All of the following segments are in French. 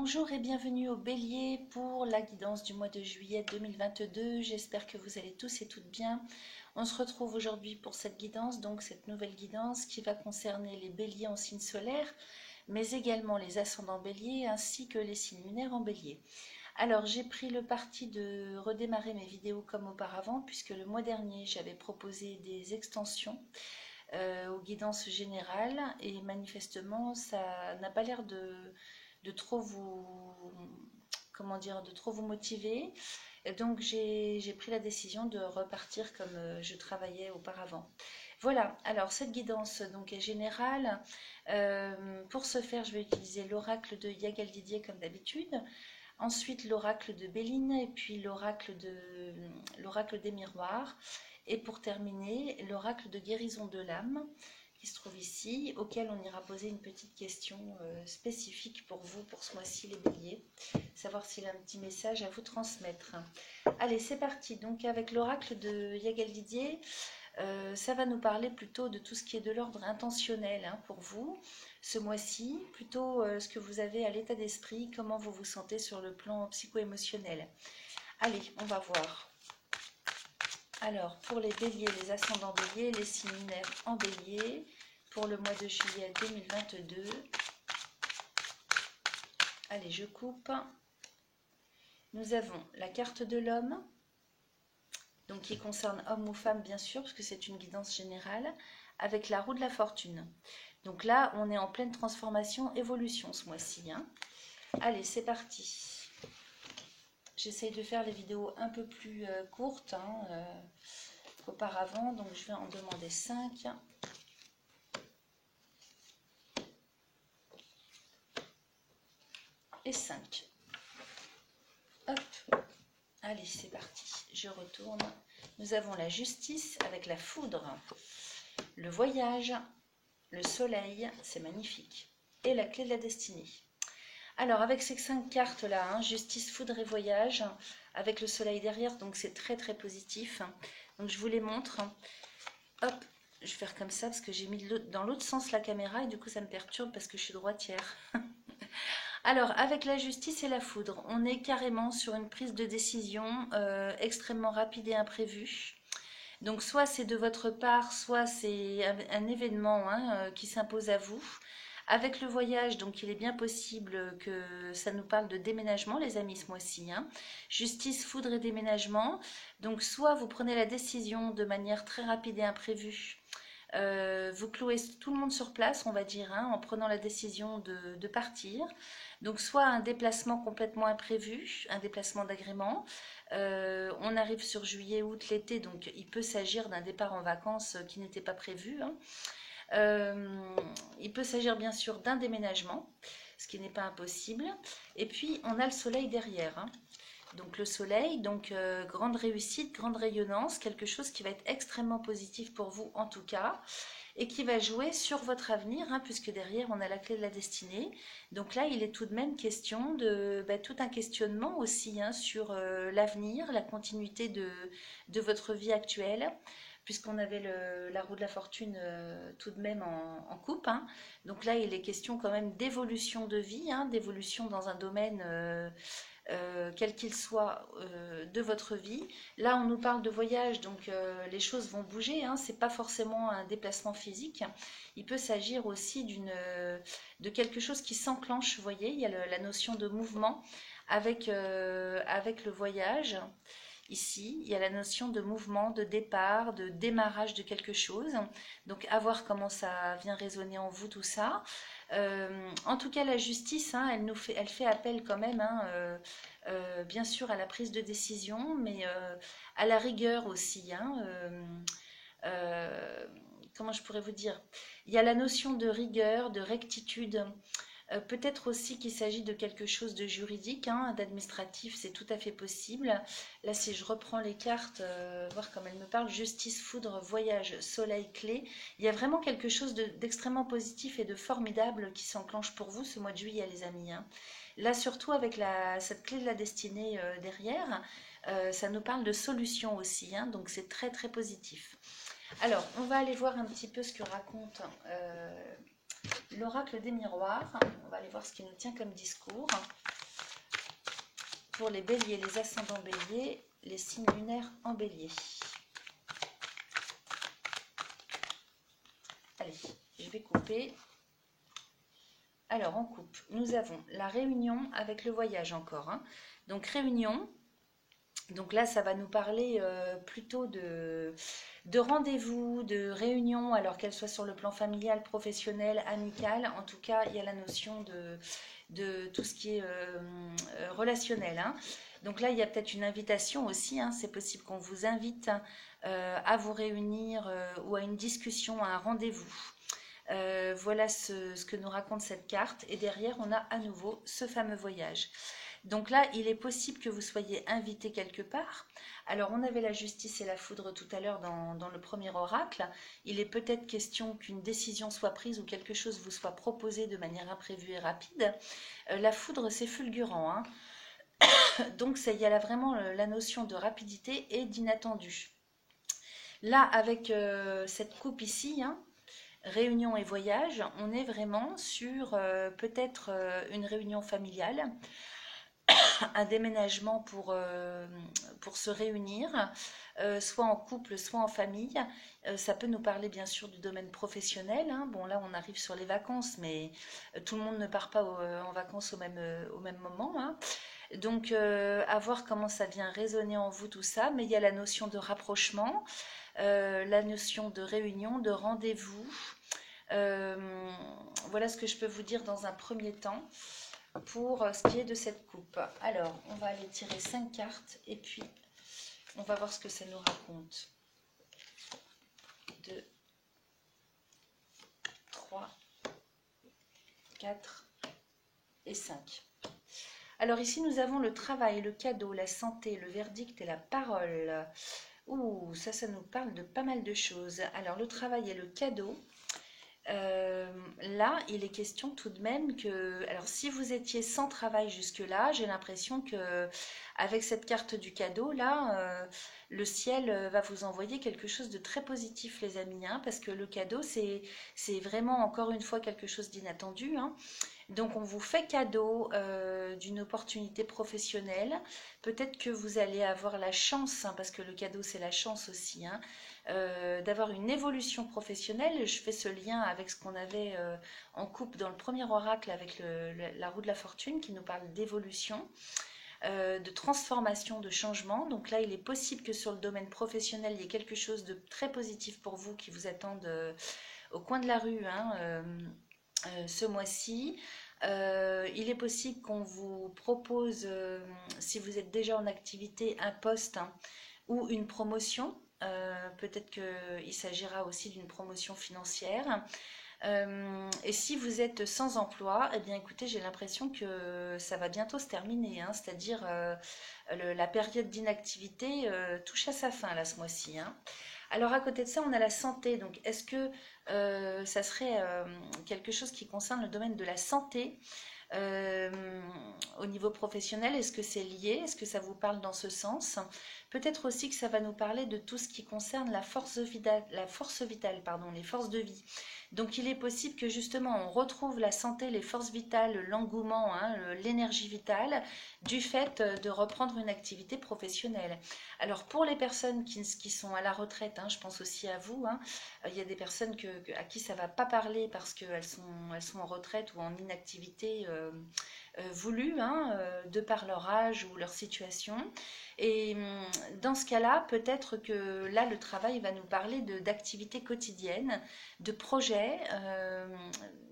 Bonjour et bienvenue au Bélier pour la guidance du mois de juillet 2022. J'espère que vous allez tous et toutes bien. On se retrouve aujourd'hui pour cette guidance, donc cette nouvelle guidance qui va concerner les béliers en signe solaire, mais également les ascendants béliers ainsi que les signes lunaires en bélier. Alors j'ai pris le parti de redémarrer mes vidéos comme auparavant puisque le mois dernier j'avais proposé des extensions aux guidances générales et manifestement ça n'a pas l'air de trop vous, comment dire, de trop vous motiver. Et donc j'ai pris la décision de repartir comme je travaillais auparavant. Voilà, alors cette guidance donc est générale. Pour ce faire, je vais utiliser l'oracle de Yagal Didier comme d'habitude. Ensuite, l'oracle de Béline et puis l'oracle des miroirs. Et pour terminer, l'oracle de guérison de l'âme qui se trouve ici, auquel on ira poser une petite question spécifique pour vous, pour ce mois-ci les béliers, savoir s'il a un petit message à vous transmettre. Allez, c'est parti. Donc avec l'oracle de Yagal Didier, ça va nous parler plutôt de tout ce qui est de l'ordre intentionnel pour vous, ce mois-ci, plutôt ce que vous avez à l'état d'esprit, comment vous vous sentez sur le plan psycho-émotionnel. Allez, on va voir. Alors, pour les béliers, les ascendants béliers, les signes lunaires en bélier, pour le mois de juillet 2022. Allez, je coupe. Nous avons la carte de l'homme, donc qui concerne homme ou femme bien sûr, parce que c'est une guidance générale, avec la roue de la fortune. Donc là, on est en pleine transformation, évolution ce mois-ci. Allez, c'est parti. J'essaye de faire les vidéos un peu plus courtes qu'auparavant, donc je vais en demander 5. Et 5. Hop. Allez, c'est parti. Je retourne. Nous avons la justice avec la foudre, le voyage, le soleil, c'est magnifique, et la clé de la destinée. Alors, avec ces 5 cartes-là, justice, foudre et voyage, avec le soleil derrière, donc c'est très très positif. Donc, je vous les montre. Hop, je vais faire comme ça parce que j'ai mis dans l'autre sens la caméra et du coup, ça me perturbe parce que je suis droitière. Alors, avec la justice et la foudre, on est carrément sur une prise de décision extrêmement rapide et imprévue. Donc, soit c'est de votre part, soit c'est un événement qui s'impose à vous. Avec le voyage, donc il est bien possible que ça nous parle de déménagement, les amis, ce mois-ci. Justice, foudre et déménagement. Donc, soit vous prenez la décision de manière très rapide et imprévue. Vous clouez tout le monde sur place, on va dire, en prenant la décision de partir. Donc, soit un déplacement complètement imprévu, un déplacement d'agrément. On arrive sur juillet, août, l'été, donc il peut s'agir d'un départ en vacances qui n'était pas prévu. Il peut s'agir bien sûr d'un déménagement, ce qui n'est pas impossible. Et puis, on a le soleil derrière. Donc le soleil, donc grande réussite, grande rayonnance, quelque chose qui va être extrêmement positif pour vous en tout cas, et qui va jouer sur votre avenir, puisque derrière on a la clé de la destinée. Donc là, il est tout de même question de tout un questionnement aussi sur l'avenir, la continuité de votre vie actuelle, puisqu'on avait la roue de la fortune tout de même en coupe. Donc là, il est question quand même d'évolution de vie, d'évolution dans un domaine quel qu'il soit de votre vie. Là, on nous parle de voyage, donc les choses vont bouger. C'est pas forcément un déplacement physique. Il peut s'agir aussi de quelque chose qui s'enclenche. Vous voyez, il y a la notion de mouvement avec le voyage. Ici, il y a la notion de mouvement, de départ, de démarrage de quelque chose. Donc, à voir comment ça vient résonner en vous tout ça. En tout cas, la justice, elle fait appel quand même, bien sûr, à la prise de décision, mais à la rigueur aussi. Comment je pourrais vous dire? Il y a la notion de rigueur, de rectitude. Peut-être aussi qu'il s'agit de quelque chose de juridique, d'administratif, c'est tout à fait possible. Là, si je reprends les cartes, voir comme elles me parlent, justice, foudre, voyage, soleil, clé, il y a vraiment quelque chose d'extrêmement positif et de formidable qui s'enclenche pour vous ce mois de juillet, les amis. Là, surtout avec cette clé de la destinée derrière, ça nous parle de solution aussi, donc c'est très très positif. Alors, on va aller voir un petit peu ce que raconte l'oracle des miroirs. On va aller voir ce qui nous tient comme discours. pour les béliers, les ascendants béliers, les signes lunaires en bélier. Allez, je vais couper. Alors, on coupe. Nous avons la réunion avec le voyage encore. Donc, réunion. Donc là, ça va nous parler plutôt de rendez-vous, de réunion, alors qu'elle soit sur le plan familial, professionnel, amical. En tout cas, il y a la notion de tout ce qui est relationnel. Donc là, il y a peut-être une invitation aussi. C'est possible qu'on vous invite à vous réunir ou à une discussion, à un rendez-vous. Voilà ce que nous raconte cette carte. Et derrière, on a à nouveau ce fameux voyage. Donc là, il est possible que vous soyez invité quelque part. Alors, on avait la justice et la foudre tout à l'heure dans le premier oracle. Il est peut-être question qu'une décision soit prise ou quelque chose vous soit proposé de manière imprévue et rapide. La foudre, c'est fulgurant. Donc, il y a là vraiment la notion de rapidité et d'inattendu. Là, avec cette coupe ici, réunion et voyage, on est vraiment sur peut-être une réunion familiale, un déménagement pour se réunir, soit en couple, soit en famille. Ça peut nous parler bien sûr du domaine professionnel. Bon, là, on arrive sur les vacances, mais tout le monde ne part pas en vacances au même moment. Donc, à voir comment ça vient résonner en vous tout ça. Mais il y a la notion de rapprochement, la notion de réunion, de rendez-vous. Voilà ce que je peux vous dire dans un premier temps pour ce qui est de cette coupe. Alors, on va aller tirer 5 cartes et puis on va voir ce que ça nous raconte. 2, 3, 4 et 5. Alors ici, nous avons le travail, le cadeau, la santé, le verdict et la parole. Ouh, ça nous parle de pas mal de choses. Alors, le travail et le cadeau. Là, il est question tout de même que, alors si vous étiez sans travail jusque-là, j'ai l'impression que avec cette carte du cadeau, là, le ciel va vous envoyer quelque chose de très positif, les amis, parce que le cadeau, c'est vraiment encore une fois quelque chose d'inattendu. Donc on vous fait cadeau d'une opportunité professionnelle. Peut-être que vous allez avoir la chance, parce que le cadeau c'est la chance aussi, d'avoir une évolution professionnelle. Je fais ce lien avec ce qu'on avait en coupe dans le premier oracle avec la roue de la fortune qui nous parle d'évolution. De transformation, de changement. Donc là, il est possible que sur le domaine professionnel, il y ait quelque chose de très positif pour vous qui vous attende au coin de la rue ce mois-ci. Il est possible qu'on vous propose, si vous êtes déjà en activité, un poste ou une promotion. Peut-être qu'il s'agira aussi d'une promotion financière. Et si vous êtes sans emploi, eh bien écoutez, j'ai l'impression que ça va bientôt se terminer, c'est-à-dire la période d'inactivité touche à sa fin là ce mois-ci. Alors à côté de ça, on a la santé. Donc est-ce que ça serait quelque chose qui concerne le domaine de la santé au niveau professionnel? Est-ce que c'est lié? Est-ce que ça vous parle dans ce sens? Peut-être aussi que ça va nous parler de tout ce qui concerne la force vitale, les forces de vie. Donc il est possible que justement on retrouve la santé, les forces vitales, l'engouement, l'énergie vitale du fait de reprendre une activité professionnelle. Alors pour les personnes qui sont à la retraite, je pense aussi à vous, il y a des personnes à qui ça ne va pas parler parce qu'elles sont en retraite ou en inactivité voulue, de par leur âge ou leur situation. Et dans ce cas-là, peut-être que là, le travail va nous parler d'activités quotidiennes, de projets,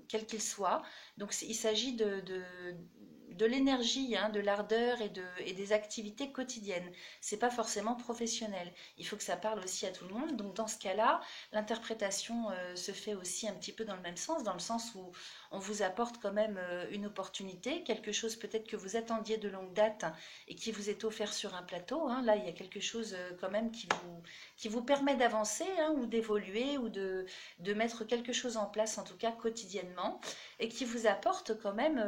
quels qu'ils soient. Donc, il s'agit de l'énergie, de l'ardeur et des activités quotidiennes. C'est pas forcément professionnel. Il faut que ça parle aussi à tout le monde. Donc, dans ce cas-là, l'interprétation se fait aussi un petit peu dans le même sens, dans le sens où on vous apporte quand même une opportunité, quelque chose peut-être que vous attendiez de longue date et qui vous est offert sur un plateau. Là, il y a quelque chose quand même qui vous permet d'avancer ou d'évoluer ou de mettre quelque chose en place, en tout cas quotidiennement, et qui vous apporte quand même,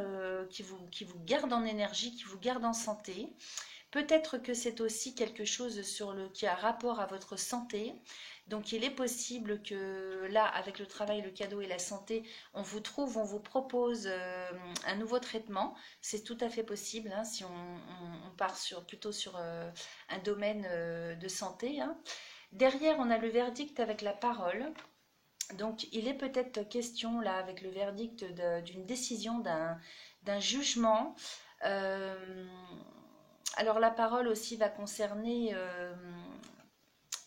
qui vous garde en énergie, qui vous garde en santé. Peut-être que c'est aussi quelque chose qui a rapport à votre santé. Donc il est possible que là, avec le travail, le cadeau et la santé, on vous propose un nouveau traitement. C'est tout à fait possible, hein, si on part plutôt sur un domaine de santé, hein. Derrière, on a le verdict avec la parole. Donc, il est peut-être question, là, avec le verdict d'une décision, d'un jugement. Euh, alors, la parole aussi va concerner,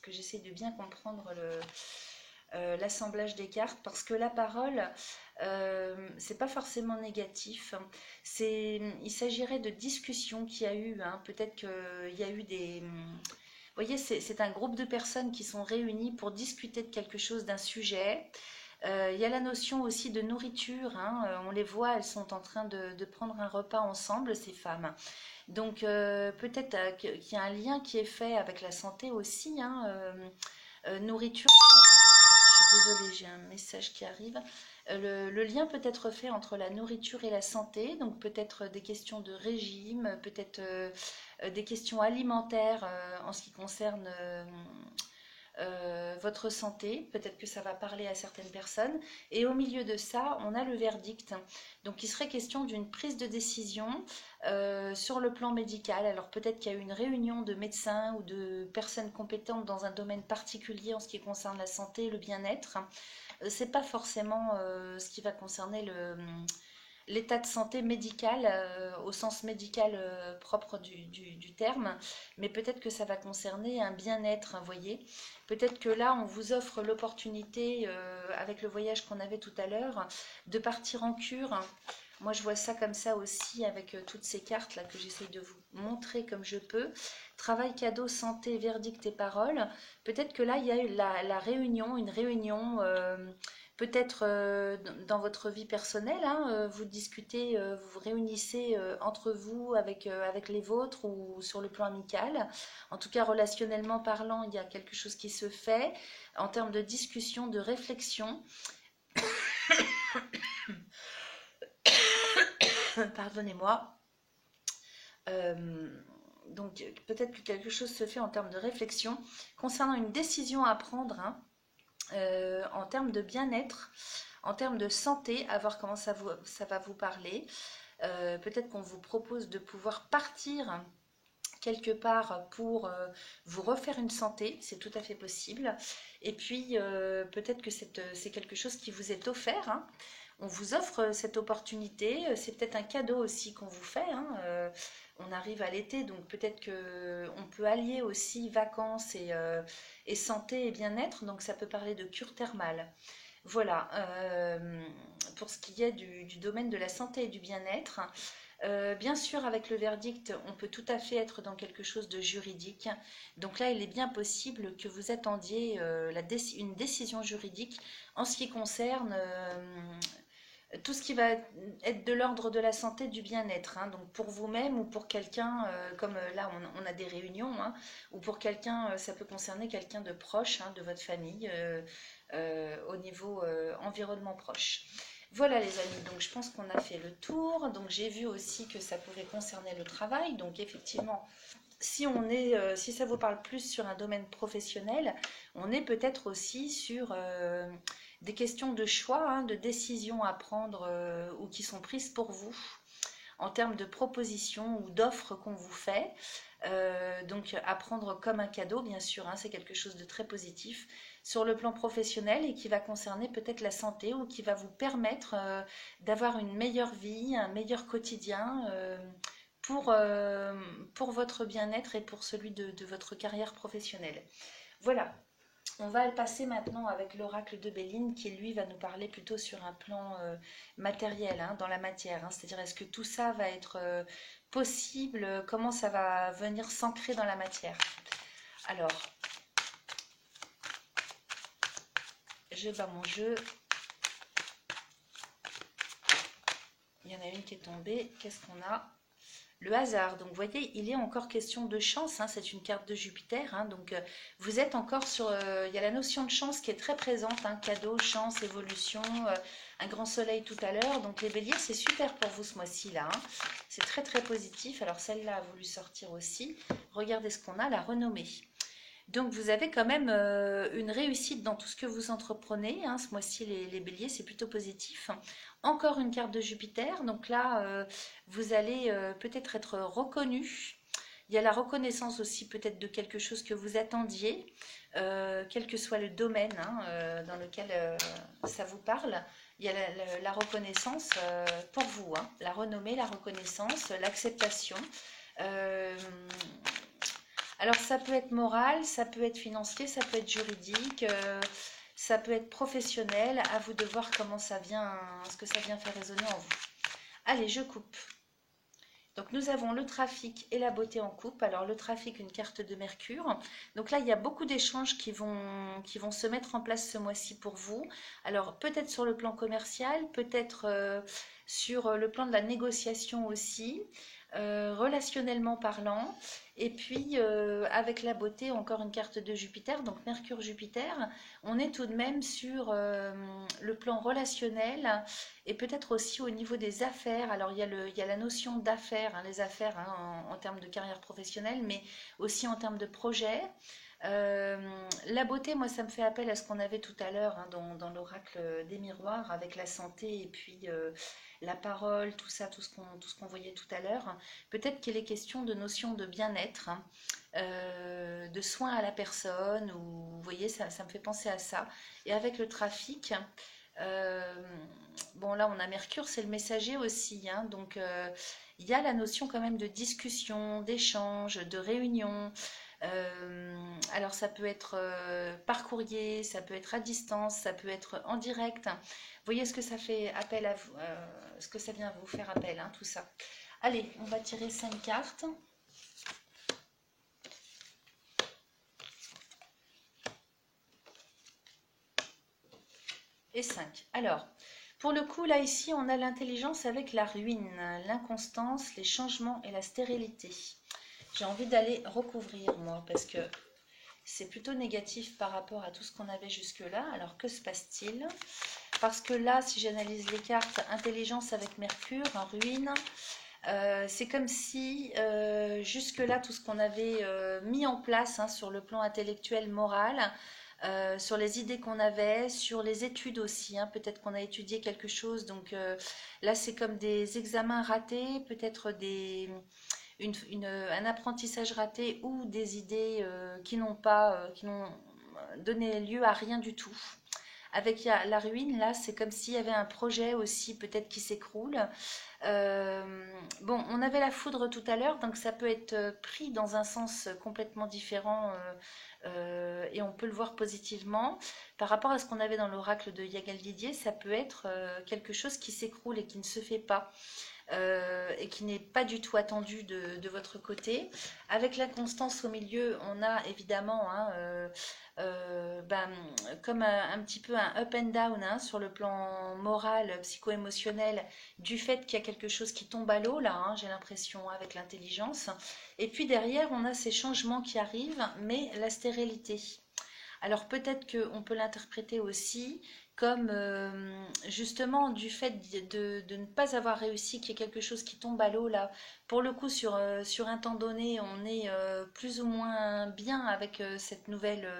que j'essaie de bien comprendre l'assemblage des cartes, parce que la parole, c'est pas forcément négatif. Il s'agirait de discussions qu'il y a eu, hein. Peut-être qu'il y a eu des... Vous voyez, c'est un groupe de personnes qui sont réunies pour discuter de quelque chose, d'un sujet. Il y a la notion aussi de nourriture, hein. On les voit, elles sont en train de prendre un repas ensemble, ces femmes. Donc peut-être qu'il y a un lien qui est fait avec la santé aussi, hein. Nourriture. Je suis désolée, j'ai un message qui arrive. Le lien peut être fait entre la nourriture et la santé, donc peut-être des questions de régime, peut-être des questions alimentaires en ce qui concerne votre santé. Peut-être que ça va parler à certaines personnes. Et au milieu de ça, on a le verdict. Donc il serait question d'une prise de décision sur le plan médical. Alors peut-être qu'il y a eu une réunion de médecins ou de personnes compétentes dans un domaine particulier en ce qui concerne la santé et le bien-être. C'est pas forcément ce qui va concerner l'état de santé médical au sens médical propre du terme, mais peut-être que ça va concerner un bien-être, vous voyez. Peut-être que là, on vous offre l'opportunité, avec le voyage qu'on avait tout à l'heure, de partir en cure. Moi, je vois ça comme ça aussi avec toutes ces cartes là que j'essaye de vous montrer comme je peux. Travail, cadeau, santé, verdict et parole. Peut-être que là, il y a eu une réunion, peut-être dans votre vie personnelle, hein, vous discutez, vous vous réunissez entre vous avec les vôtres ou sur le plan amical. En tout cas, relationnellement parlant, il y a quelque chose qui se fait en termes de discussion, de réflexion. Pardonnez-moi. Euh, donc peut-être que quelque chose se fait en termes de réflexion concernant une décision à prendre, hein, en termes de bien-être, en termes de santé, à voir comment ça va vous parler. Peut-être qu'on vous propose de pouvoir partir quelque part pour vous refaire une santé, c'est tout à fait possible. Et puis peut-être que c'est quelque chose qui vous est offert, hein. On vous offre cette opportunité, c'est peut-être un cadeau aussi qu'on vous fait, hein. On arrive à l'été, donc peut-être qu'on peut allier aussi vacances et santé et bien-être, donc ça peut parler de cure thermale. Voilà, pour ce qui est du domaine de la santé et du bien-être. Bien sûr, avec le verdict, on peut tout à fait être dans quelque chose de juridique. Donc là, il est bien possible que vous attendiez une décision juridique en ce qui concerne tout ce qui va être de l'ordre de la santé, du bien-être, hein. Donc pour vous-même ou pour quelqu'un, comme là on a des réunions, hein, ou pour quelqu'un, ça peut concerner quelqu'un de proche, hein, de votre famille, au niveau environnement proche. Voilà les amis, donc je pense qu'on a fait le tour. Donc j'ai vu aussi que ça pouvait concerner le travail. Donc effectivement, si ça vous parle plus sur un domaine professionnel, on est peut-être aussi sur des questions de choix, hein, de décisions à prendre ou qui sont prises pour vous en termes de propositions ou d'offres qu'on vous fait. Donc à prendre comme un cadeau, bien sûr, hein, c'est quelque chose de très positif sur le plan professionnel et qui va concerner peut-être la santé ou qui va vous permettre d'avoir une meilleure vie, un meilleur quotidien pour votre bien-être et pour celui de votre carrière professionnelle. Voilà, on va passer maintenant avec l'oracle de Béline qui lui va nous parler plutôt sur un plan matériel, hein, dans la matière, hein. C'est-à-dire est-ce que tout ça va être possible, comment ça va venir s'ancrer dans la matière. Alors, je bats mon jeu. Il y en a une qui est tombée, qu'est-ce qu'on a? Le hasard, donc vous voyez, il est encore question de chance, hein, c'est une carte de Jupiter, hein, donc vous êtes encore sur, il y a la notion de chance qui est très présente, hein, cadeau, chance, évolution, un grand soleil tout à l'heure, donc les béliers c'est super pour vous ce mois-ci là, hein. C'est très très positif, alors celle-là a voulu sortir aussi, regardez ce qu'on a, la renommée. Donc vous avez quand même une réussite dans tout ce que vous entreprenez, hein. Ce mois-ci, les béliers, c'est plutôt positif. Encore une carte de Jupiter, donc là, vous allez peut-être être reconnu. Il y a la reconnaissance aussi peut-être de quelque chose que vous attendiez, quel que soit le domaine, hein, dans lequel ça vous parle. Il y a la reconnaissance pour vous, hein, la renommée, la reconnaissance, l'acceptation. Euh, alors ça peut être moral, ça peut être financier, ça peut être juridique, ça peut être professionnel. À vous de voir comment ça vient, ce que ça vient faire résonner en vous. Allez, je coupe. Donc nous avons le trafic et la beauté en coupe. Alors le trafic, une carte de Mercure. Donc là, il y a beaucoup d'échanges qui vont se mettre en place ce mois-ci pour vous. Alors peut-être sur le plan commercial, peut-être sur le plan de la négociation aussi, relationnellement parlant. Et puis avec la beauté, encore une carte de Jupiter, donc Mercure-Jupiter, on est tout de même sur le plan relationnel et peut-être aussi au niveau des affaires. Alors il y a la notion d'affaires, hein, les affaires hein, en termes de carrière professionnelle, mais aussi en termes de projet. La beauté, moi, ça me fait appel à ce qu'on avait tout à l'heure hein, dans l'oracle des miroirs avec la santé et puis la parole, tout ça, tout ce qu'on voyait tout à l'heure. Peut-être qu'il est question de notion de bien-être, hein, de soins à la personne, ou vous voyez, ça me fait penser à ça. Et avec le trafic, euh, bon là on a Mercure, c'est le messager aussi, hein, donc il y a la notion quand même de discussion, d'échange, de réunion. Alors ça peut être par courrier, ça peut être à distance, ça peut être en direct. Vous voyez ce que ça fait appel à vous, ce que ça vient vous faire appel, hein, tout ça. Allez, on va tirer 5 cartes. Et 5. Alors, pour le coup, là, ici, on a l'intelligence avec la ruine, l'inconstance, les changements et la stérilité. J'ai envie d'aller recouvrir, moi, parce que c'est plutôt négatif par rapport à tout ce qu'on avait jusque-là. Alors, que se passe-t-il? Parce que là, si j'analyse les cartes, intelligence avec Mercure, en ruine, c'est comme si jusque-là, tout ce qu'on avait mis en place hein, sur le plan intellectuel, moral, sur les idées qu'on avait, sur les études aussi, hein, peut-être qu'on a étudié quelque chose, donc là c'est comme des examens ratés, peut-être un apprentissage raté ou des idées qui n'ont donné lieu à rien du tout. Avec la ruine, là, c'est comme s'il y avait un projet aussi, peut-être qui s'écroule. Bon, on avait la foudre tout à l'heure, donc ça peut être pris dans un sens complètement différent et on peut le voir positivement. Par rapport à ce qu'on avait dans l'oracle de Yagal Didier, ça peut être quelque chose qui s'écroule et qui ne se fait pas. Et qui n'est pas du tout attendu de votre côté. Avec la constance au milieu, on a évidemment hein, ben, comme un petit peu un up and down hein, sur le plan moral, psycho-émotionnel, du fait qu'il y a quelque chose qui tombe à l'eau, là, hein, j'ai l'impression, avec l'intelligence. Et puis derrière, on a ces changements qui arrivent, mais la stérilité. Alors peut-être qu'on peut l'interpréter aussi comme justement du fait de ne pas avoir réussi, qu'il y ait quelque chose qui tombe à l'eau là. Pour le coup, sur un temps donné, on est plus ou moins bien avec cette nouvelle,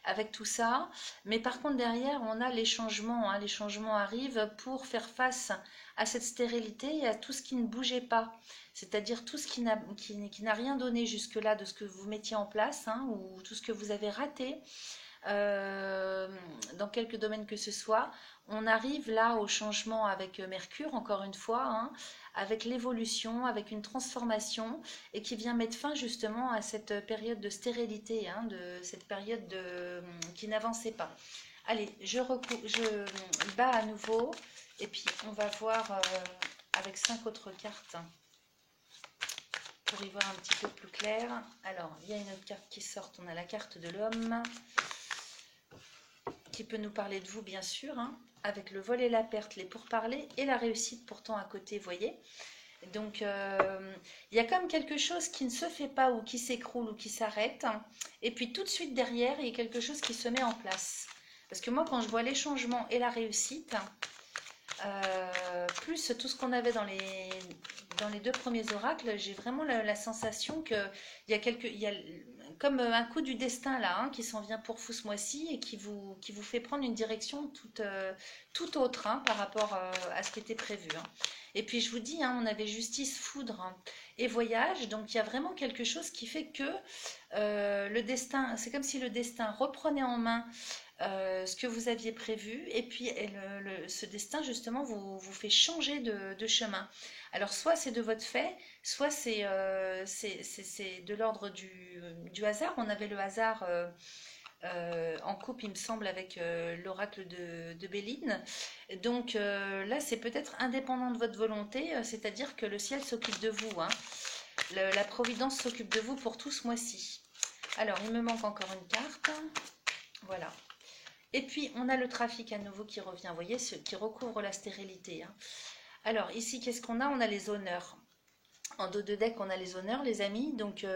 avec tout ça. Mais par contre, derrière, on a les changements. Hein. Les changements arrivent pour faire face à cette stérilité et à tout ce qui ne bougeait pas. C'est-à-dire tout ce qui n'a rien donné jusque-là de ce que vous mettiez en place hein, ou tout ce que vous avez raté dans quelques domaines que ce soit. On arrive là au changement avec Mercure, encore une fois, hein, avec l'évolution, avec une transformation, et qui vient mettre fin justement à cette période de stérilité, hein, de cette période qui n'avançait pas. Allez, je bats à nouveau, et puis on va voir avec 5 autres cartes pour y voir un petit peu plus clair. Alors, il y a une autre carte qui sort, on a la carte de l'homme, qui peut nous parler de vous bien sûr, hein, avec le vol et la perte, les pourparlers et la réussite pourtant à côté, voyez. Donc, il y a comme quelque chose qui ne se fait pas ou qui s'écroule ou qui s'arrête. Et puis tout de suite derrière, il y a quelque chose qui se met en place. Parce que moi, quand je vois les changements et la réussite, plus tout ce qu'on avait dans les deux premiers oracles, j'ai vraiment la sensation qu'il il y a comme un coup du destin là, hein, qui s'en vient pour vous ce mois-ci et qui vous fait prendre une direction toute autre, hein, par rapport à ce qui était prévu, hein. Et puis je vous dis, hein, on avait justice, foudre, hein, et voyage, donc il y a vraiment quelque chose qui fait que le destin, c'est comme si le destin reprenait en main ce que vous aviez prévu, et puis ce destin justement vous fait changer de chemin. Alors soit c'est de votre fait, soit c'est de l'ordre du hasard. On avait le hasard en couple, il me semble, avec l'oracle de Béline. Donc là, c'est peut-être indépendant de votre volonté, c'est-à-dire que le ciel s'occupe de vous, hein. La providence s'occupe de vous pour tout ce mois-ci. Alors, il me manque encore une carte. Voilà. Et puis, on a le trafic à nouveau qui revient, vous voyez, qui recouvre la stérilité, hein. Alors, ici, qu'est-ce qu'on a? On a les honneurs. En dos de deck, on a les honneurs, les amis. Donc,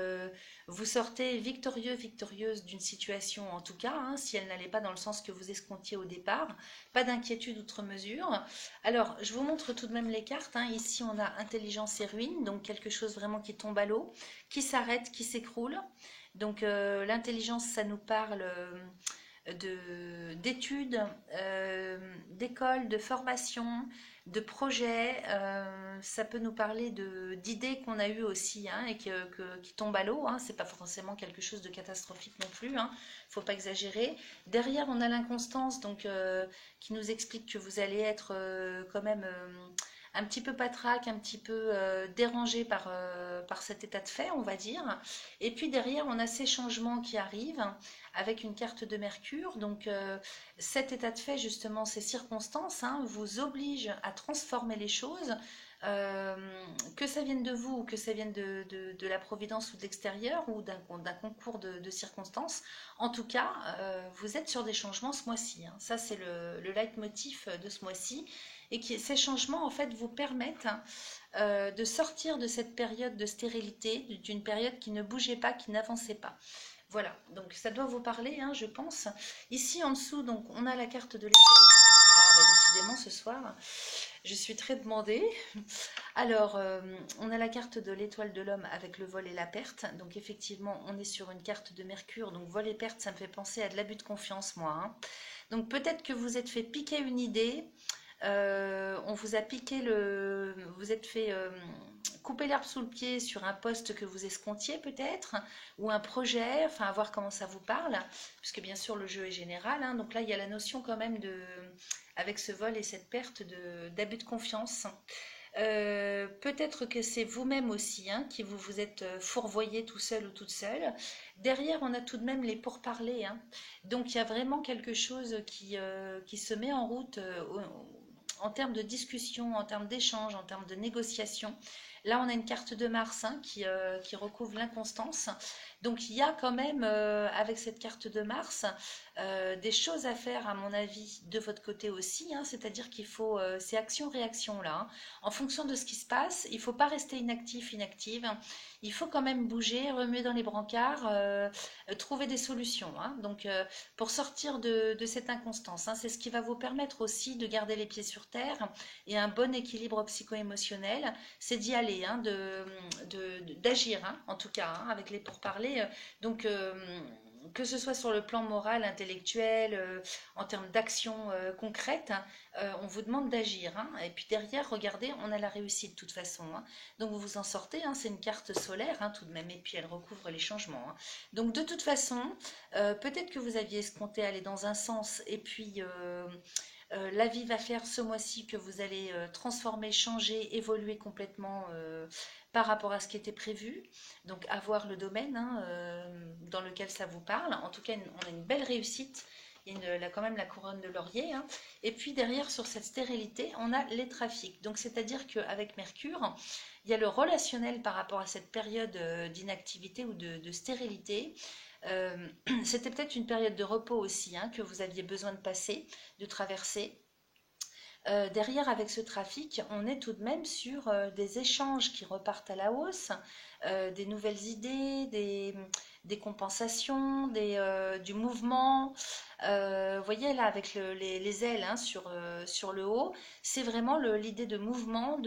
vous sortez victorieux, victorieuse d'une situation, en tout cas, hein, si elle n'allait pas dans le sens que vous escomptiez au départ. Pas d'inquiétude outre mesure. Alors, je vous montre tout de même les cartes, hein. Ici, on a intelligence et ruine, donc quelque chose vraiment qui tombe à l'eau, qui s'arrête, qui s'écroule. Donc, l'intelligence, ça nous parle d'études, d'écoles, de formation, de projets. Ça peut nous parler d'idées qu'on a eues aussi, hein, et qui tombent à l'eau, hein. C'est pas forcément quelque chose de catastrophique non plus, hein. Faut pas exagérer. Derrière, on a l'inconstance, donc qui nous explique que vous allez être quand même un petit peu patraque, un petit peu dérangé par cet état de fait, on va dire. Et puis derrière, on a ces changements qui arrivent avec une carte de Mercure. Donc cet état de fait, justement, ces circonstances, hein, vous obligent à transformer les choses. Euh, que ça vienne de vous ou que ça vienne de la providence ou de l'extérieur ou d'un concours de circonstances, en tout cas, vous êtes sur des changements ce mois-ci, hein. Ça, c'est le leitmotiv de ce mois-ci. Et ces changements, en fait, vous permettent de sortir de cette période de stérilité, d'une période qui ne bougeait pas, qui n'avançait pas. Voilà, donc ça doit vous parler, hein, je pense. Ici en dessous, donc on a la carte de l'étoile. Ah bah décidément ce soir, je suis très demandée. Alors, on a la carte de l'étoile de l'homme avec le vol et la perte. Donc effectivement, on est sur une carte de Mercure. Donc vol et perte, ça me fait penser à de l'abus de confiance, moi, hein. Donc peut-être que vous êtes fait piquer une idée. On vous a piqué vous êtes fait couper l'herbe sous le pied sur un poste que vous escomptiez peut-être, ou un projet, enfin à voir comment ça vous parle, puisque bien sûr le jeu est général, hein. Donc là il y a la notion quand même avec ce vol et cette perte d'abus de confiance. Peut-être que c'est vous-même aussi, hein, qui vous êtes fourvoyé tout seul ou toute seule. Derrière, on a tout de même les pourparlers, hein. Donc il y a vraiment quelque chose qui se met en route en termes de discussion, en termes d'échange, en termes de négociation. Là, on a une carte de Mars, hein, qui recouvre l'inconstance. Donc, il y a quand même, avec cette carte de Mars, des choses à faire, à mon avis, de votre côté aussi, hein. C'est-à-dire qu'il faut, c'est action-réaction là, hein. En fonction de ce qui se passe, il ne faut pas rester inactif, inactive. Il faut quand même bouger, remuer dans les brancards, trouver des solutions, hein. Donc, pour sortir de cette inconstance, hein, c'est ce qui va vous permettre aussi de garder les pieds sur terre et un bon équilibre psycho-émotionnel. C'est d'y aller, hein, d'agir, hein, en tout cas, hein, avec les pourparlers. Donc, que ce soit sur le plan moral, intellectuel, en termes d'action concrète, hein, on vous demande d'agir, hein. Et puis derrière, regardez, on a la réussite de toute façon, hein. Donc vous vous en sortez, hein, c'est une carte solaire, hein, tout de même, et puis elle recouvre les changements, hein. Donc de toute façon, peut-être que vous aviez escompté aller dans un sens, et puis la vie va faire ce mois-ci que vous allez transformer, changer, évoluer complètement par rapport à ce qui était prévu. Donc, avoir le domaine, hein, dans lequel ça vous parle. En tout cas, on a une belle réussite. Il y a quand même la couronne de laurier, hein. Et puis derrière, sur cette stérilité, on a les trafics. Donc, c'est-à-dire qu'avec Mercure, il y a le relationnel par rapport à cette période d'inactivité ou de stérilité. C'était peut-être une période de repos aussi, hein, que vous aviez besoin de passer, de traverser. derrière, avec ce trafic, on est tout de même sur des échanges qui repartent à la hausse, des nouvelles idées, des compensations, du mouvement. Vous voyez là avec les ailes hein, sur le haut, c'est vraiment l'idée de mouvement,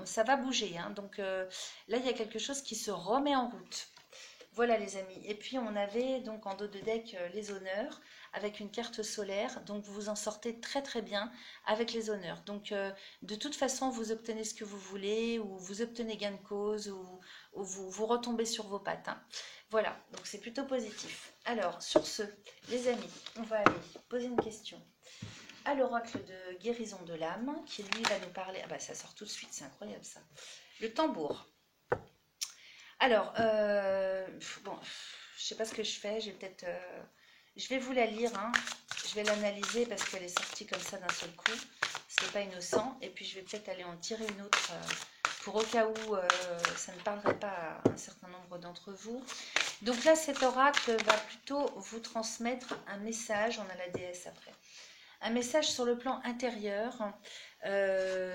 ça va bouger. Hein. Donc là, il y a quelque chose qui se remet en route. Voilà les amis. Et puis on avait donc en dos de deck les honneurs avec une carte solaire. Donc vous vous en sortez très très bien avec les honneurs. Donc de toute façon vous obtenez ce que vous voulez ou vous obtenez gain de cause ou vous retombez sur vos pattes. Hein. Voilà, donc c'est plutôt positif. Alors sur ce, les amis, on va aller poser une question à l'oracle de guérison de l'âme qui lui va nous parler. Ah bah ça sort tout de suite, c'est incroyable ça. Le tambour. Alors, bon, je sais pas ce que je fais. Je vais vous la lire. Hein. Je vais l'analyser parce qu'elle est sortie comme ça d'un seul coup. Ce n'est pas innocent. Et puis je vais peut-être aller en tirer une autre pour au cas où ça ne parlerait pas à un certain nombre d'entre vous. Donc là, cet oracle va plutôt vous transmettre un message. On a la déesse après. Un message sur le plan intérieur,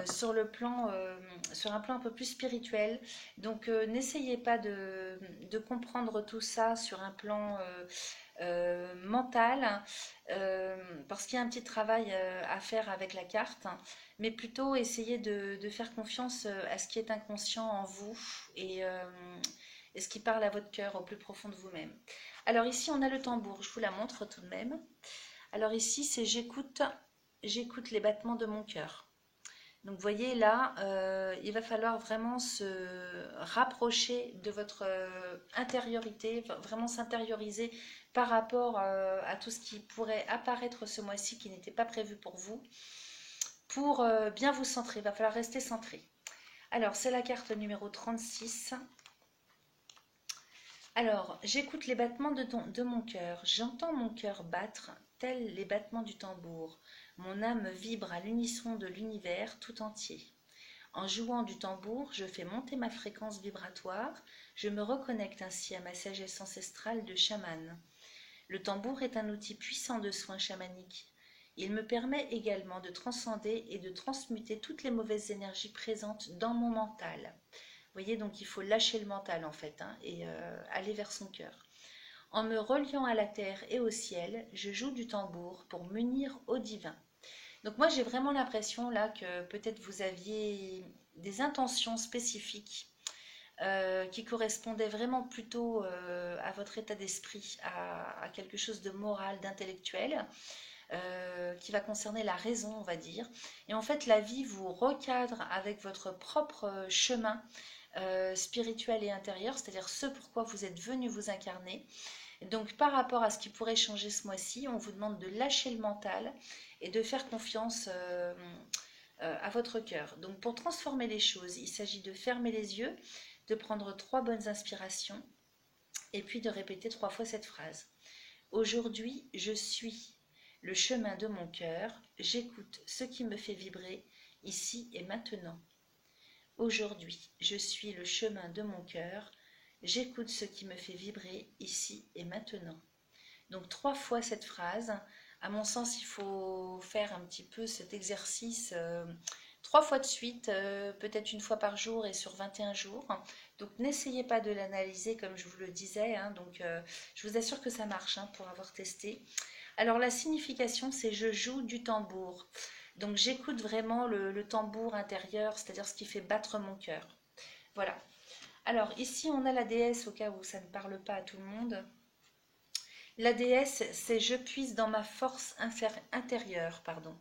sur un plan un peu plus spirituel. Donc n'essayez pas de comprendre tout ça sur un plan mental, parce qu'il y a un petit travail à faire avec la carte, mais plutôt essayez de faire confiance à ce qui est inconscient en vous et ce qui parle à votre cœur au plus profond de vous-même. Alors ici on a le tambour, je vous la montre tout de même. Alors ici, c'est j'écoute les battements de mon cœur. Donc vous voyez là, il va falloir vraiment se rapprocher de votre intériorité, vraiment s'intérioriser par rapport à tout ce qui pourrait apparaître ce mois-ci qui n'était pas prévu pour vous, pour bien vous centrer. Il va falloir rester centré. Alors, c'est la carte numéro 36. Alors, j'écoute les battements de mon cœur. J'entends mon cœur battre, tels les battements du tambour. Mon âme vibre à l'unisson de l'univers tout entier. En jouant du tambour, je fais monter ma fréquence vibratoire. Je me reconnecte ainsi à ma sagesse ancestrale de chaman. Le tambour est un outil puissant de soins chamaniques. Il me permet également de transcender et de transmuter toutes les mauvaises énergies présentes dans mon mental. Vous voyez, donc il faut lâcher le mental en fait hein, et aller vers son cœur. En me reliant à la terre et au ciel, je joue du tambour pour m'unir au divin. Donc moi j'ai vraiment l'impression là que peut-être vous aviez des intentions spécifiques qui correspondaient vraiment plutôt à votre état d'esprit, à quelque chose de moral, d'intellectuel. Qui va concerner la raison, on va dire. Et en fait, la vie vous recadre avec votre propre chemin spirituel et intérieur, c'est-à-dire ce pourquoi vous êtes venu vous incarner. Et donc, par rapport à ce qui pourrait changer ce mois-ci, on vous demande de lâcher le mental et de faire confiance à votre cœur. Donc, pour transformer les choses, il s'agit de fermer les yeux, de prendre 3 bonnes inspirations et puis de répéter 3 fois cette phrase. Aujourd'hui, je suis le chemin de mon cœur, j'écoute ce qui me fait vibrer ici et maintenant. Aujourd'hui, je suis le chemin de mon cœur, j'écoute ce qui me fait vibrer ici et maintenant. Donc 3 fois cette phrase. À mon sens, il faut faire un petit peu cet exercice 3 fois de suite, peut-être une fois par jour et sur 21 jours. Donc n'essayez pas de l'analyser comme je vous le disais. Hein, donc je vous assure que ça marche hein, pour avoir testé. Alors la signification, c'est je joue du tambour. Donc j'écoute vraiment le tambour intérieur, c'est-à-dire ce qui fait battre mon cœur. Voilà. Alors ici, on a la déesse au cas où ça ne parle pas à tout le monde. La déesse, c'est je puise dans ma force intérieure. Pardon.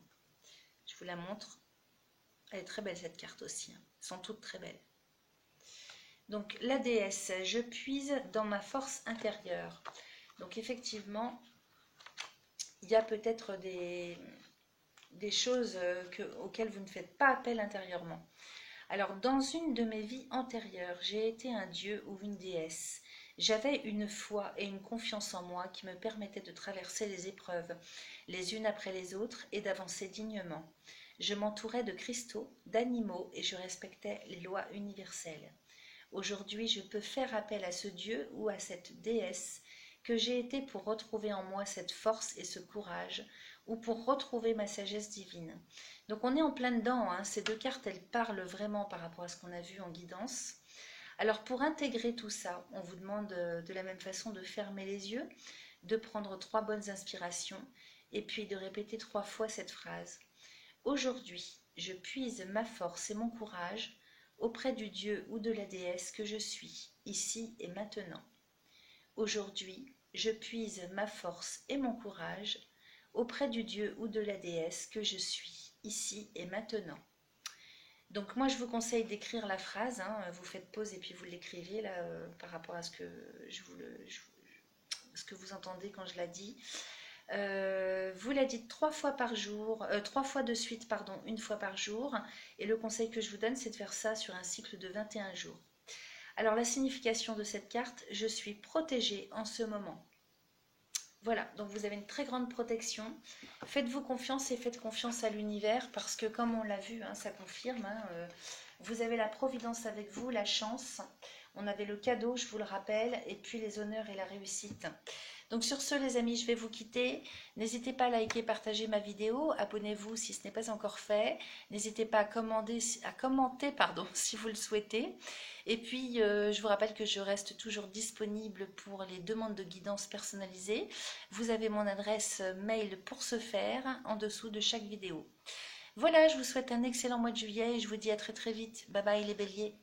Je vous la montre. Elle est très belle cette carte aussi. Hein. Elles sont toutes très belles. Donc la déesse, je puise dans ma force intérieure. Donc effectivement, il y a peut-être des choses auxquelles vous ne faites pas appel intérieurement. Alors, dans une de mes vies antérieures, j'ai été un dieu ou une déesse. J'avais une foi et une confiance en moi qui me permettaient de traverser les épreuves, les unes après les autres, et d'avancer dignement. Je m'entourais de cristaux, d'animaux, et je respectais les lois universelles. Aujourd'hui, je peux faire appel à ce dieu ou à cette déesse que j'ai été pour retrouver en moi cette force et ce courage ou pour retrouver ma sagesse divine. Donc on est en plein dedans, hein. Ces deux cartes, elles parlent vraiment par rapport à ce qu'on a vu en guidance. Alors pour intégrer tout ça, on vous demande de la même façon de fermer les yeux, de prendre 3 bonnes inspirations et puis de répéter 3 fois cette phrase. Aujourd'hui, je puise ma force et mon courage auprès du Dieu ou de la déesse que je suis, ici et maintenant. Aujourd'hui, je puise ma force et mon courage auprès du Dieu ou de la déesse que je suis, ici et maintenant. Donc moi je vous conseille d'écrire la phrase, hein, vous faites pause et puis vous l'écrivez là par rapport à ce que ce que vous entendez quand je la dis. Vous la dites 3 fois par jour, 3 fois de suite, pardon, 1 fois par jour. Et le conseil que je vous donne, c'est de faire ça sur un cycle de 21 jours. Alors la signification de cette carte, je suis protégée en ce moment. Voilà, donc vous avez une très grande protection. Faites-vous confiance et faites confiance à l'univers parce que comme on l'a vu, hein, ça confirme, hein, vous avez la providence avec vous, la chance. On avait le cadeau, je vous le rappelle, et puis les honneurs et la réussite. Donc sur ce les amis, je vais vous quitter. N'hésitez pas à liker, partager ma vidéo. Abonnez-vous si ce n'est pas encore fait. N'hésitez pas à commenter pardon, si vous le souhaitez. Et puis je vous rappelle que je reste toujours disponible pour les demandes de guidance personnalisées. Vous avez mon adresse mail pour ce faire en dessous de chaque vidéo. Voilà, je vous souhaite un excellent mois de juillet et je vous dis à très très vite. Bye bye les béliers.